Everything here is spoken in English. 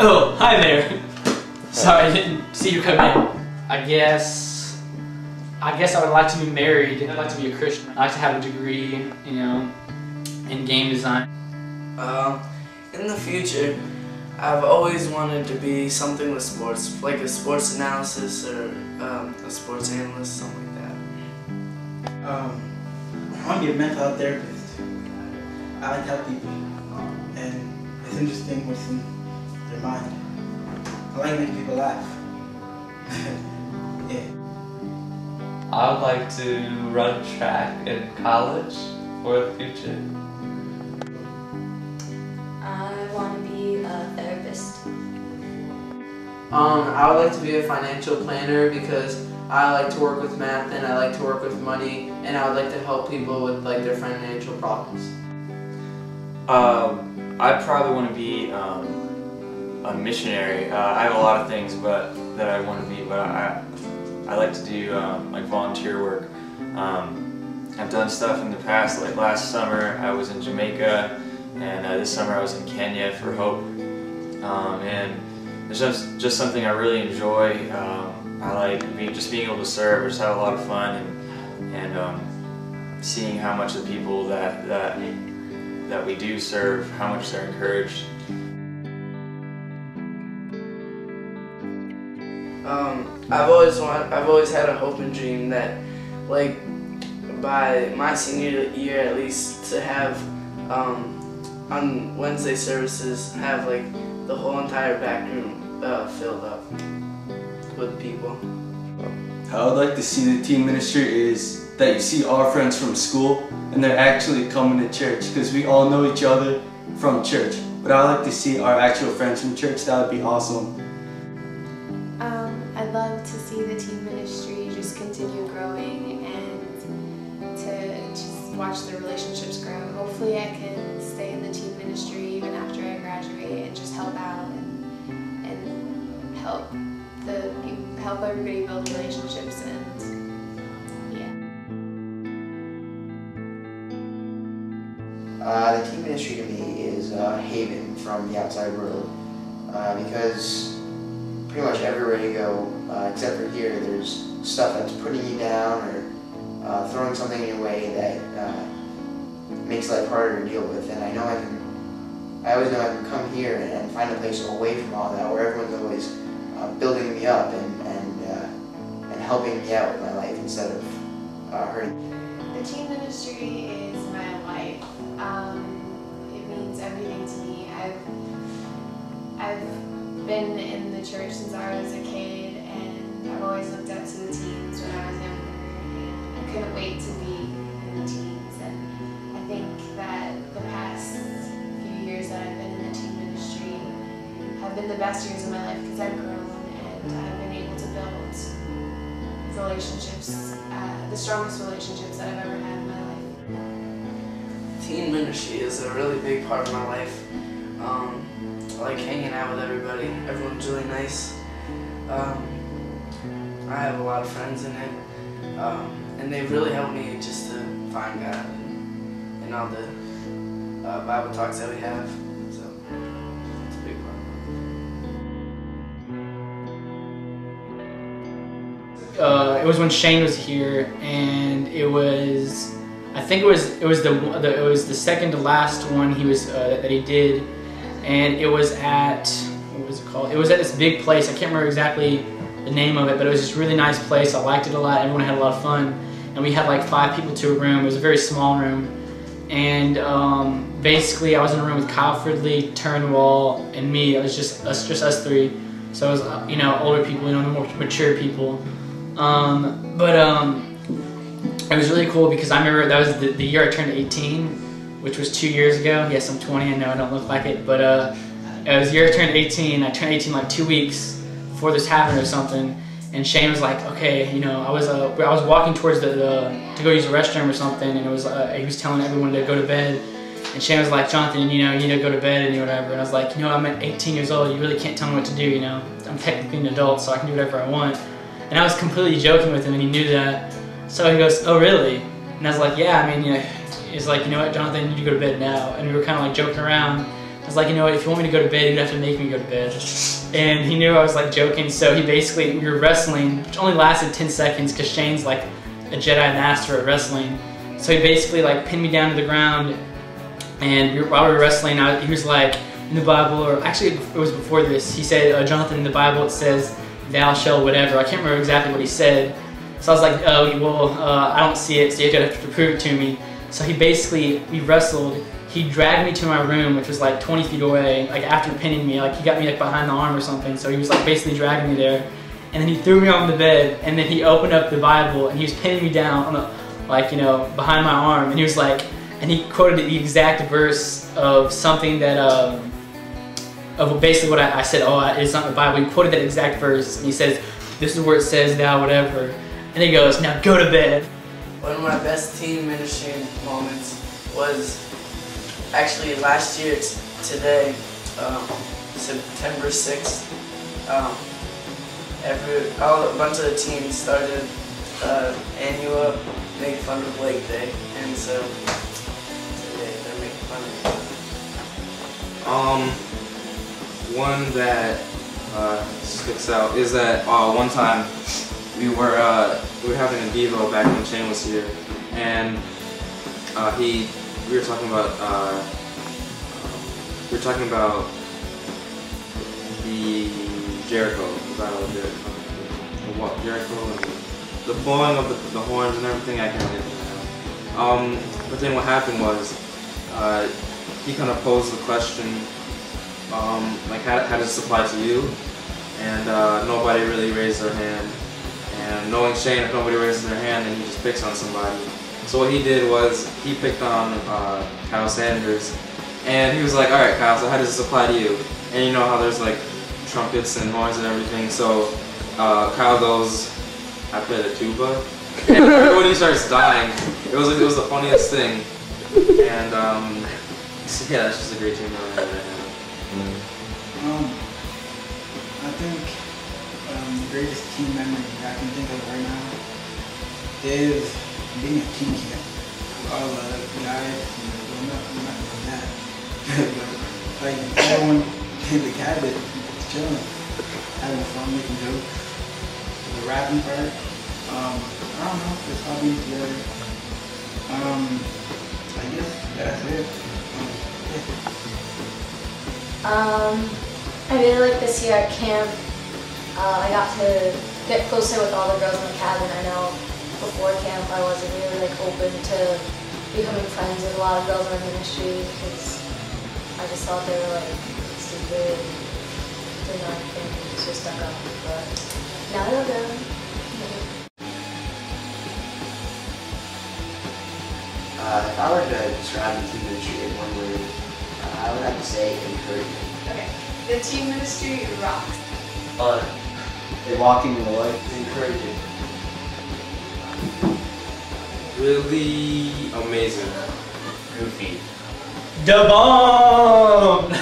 Oh, hi there. Sorry, I didn't see you come in. I guess I would like to be married. I'd like to be a Christian. I'd like to have a degree, you know, in game design. In the future, I've always wanted to be something with sports, like a sports analysis or a sports analyst, something like that. I want to be a mental health therapist. I like to help people, and it's interesting what's in their mind. I like making people laugh. Yeah. I would like to run track in college for the future. I want to be a therapist. I would like to be a financial planner because I like to work with math and I like to work with money, and I would like to help people with like their financial problems. I probably want to be a missionary. I have a lot of things that I want to be, but I like to do like volunteer work. I've done stuff in the past, like last summer I was in Jamaica, and this summer I was in Kenya for Hope. And it's just something I really enjoy. I like being able to serve. I just have a lot of fun, and seeing how much the people that we do serve, how much they're encouraged. I've always had a hope and dream that, like, by my senior year at least, to have on Wednesday services have like the whole entire back room filled up with people. How I'd like to see the teen ministry is that you see our friends from school and they're actually coming to church, because we all know each other from church. But I'd like to see our actual friends from church. That would be awesome. I'd love to see the teen ministry just continue growing and to just watch the relationships grow. Hopefully I can stay in the teen ministry even after I graduate and just help out and help everybody build relationships, and yeah. The teen ministry to me is a haven from the outside world, because pretty much everywhere you go, except for here, there's stuff that's putting you down or throwing something in your way that makes life harder to deal with. And I always know I can come here and find a place away from all that, where everyone's always building me up and helping me out with my life instead of hurting. The teen ministry is my life. It means everything to me. I've been in the church since I was a kid, and I've always looked up to the teens when I was younger, and I couldn't wait to be in the teens. And I think that the past few years that I've been in the teen ministry have been the best years of my life, because I've grown and I've been able to build relationships, the strongest relationships that I've ever had in my life. Teen ministry is a really big part of my life. I like hanging out with everybody. Everyone's really nice. I have a lot of friends in it, and they've really helped me just to find God and all the Bible talks that we have. So it's a big part. It was when Shane was here, and I think it was the second to last one he was that he did, and it was at, what was it called? It was at this big place. I can't remember exactly the name of it, but it was this really nice place. I liked it a lot. Everyone had a lot of fun, and we had like 5 people to a room. It was a very small room, and basically I was in a room with Kyle Fridley, Turnwall, and me. It was just us 3. So it was older people, more mature people. It was really cool because I remember that was the year I turned 18, which was 2 years ago. Yes, I'm 20, I know I don't look like it, but it was the year I turned 18. I turned 18 like 2 weeks before this happened or something, and Shane was like, okay, I was walking towards to go use the restroom or something, and it was he was telling everyone to go to bed, and Shane was like, Jonathan, you need to go to bed and whatever, and I was like, I'm at 18 years old, you really can't tell me what to do, I'm technically an adult, so I can do whatever I want. And I was completely joking with him, and he knew that. So he goes, oh really? And I was like, yeah, he's like, you know what, Jonathan, you need to go to bed now. And we were kind of like joking around. I was was like, you know what, if you want me to go to bed, you'd have to make me go to bed. And he knew I was like joking, so he basically, we were wrestling, which only lasted 10 seconds because Shane's like a Jedi master at wrestling. So he basically like pinned me down to the ground, and while we were wrestling, he was like, in the Bible, or actually it was before this, he said, Jonathan, in the Bible it says, thou shalt whatever. I can't remember exactly what he said. So I was like, oh, well, I don't see it, so you have to prove it to me. So he basically, we wrestled, he dragged me to my room, which was like 20 feet away, like after pinning me, like he got me like behind the arm or something, so he was like basically dragging me there. And then he threw me on the bed, and then he opened up the Bible, and he was pinning me down on the, like, you know, behind my arm, and he was like, and he quoted the exact verse of something that, of basically what I said, oh, it's not the Bible. He quoted that exact verse, and he says, this is where it says thou whatever. And he goes, now go to bed. One of my best teen ministry moments was actually last year today, September 6th. A bunch of the teens started annual Make Fun of Lake Day, and so today they're making fun of me. One that sticks out is that one time we were having a Devo back when Shane was here, and we were talking about the Jericho, the Battle of Jericho, Jericho, and the blowing of the horns and everything. I can't get it now. But then what happened was he kind of posed the question, like how does this apply to you? And nobody really raised their hand. And knowing Shane, if nobody raises their hand, then he just picks on somebody. So what he did was he picked on Kyle Sanders, and he was like, all right, Kyle, so how does this apply to you? And you know how there's like trumpets and horns and everything. So Kyle goes, I play the tuba, and everybody starts dying. It was the funniest thing. And so yeah, that's just a great team right now. I think the greatest team memory I can think of right now is being at team camp. All the guys, well, not doing that, but like everyone in the cabin, chilling, having fun, making jokes. The rapping part, I don't know, just all being together. I guess that's it. I really like this year at camp. I got to get closer with all the girls in the cabin. I know before camp I wasn't really like open to becoming friends with a lot of girls in our ministry because I just thought they were like stupid, didn't know anything, so stuck up. But now I love them. If I were to describe the team ministry in one word, I would have to say encouragement. Okay. The team ministry rocks. Fun. They walking in the light. Encouraging. Really amazing. Goofy. Da bomb!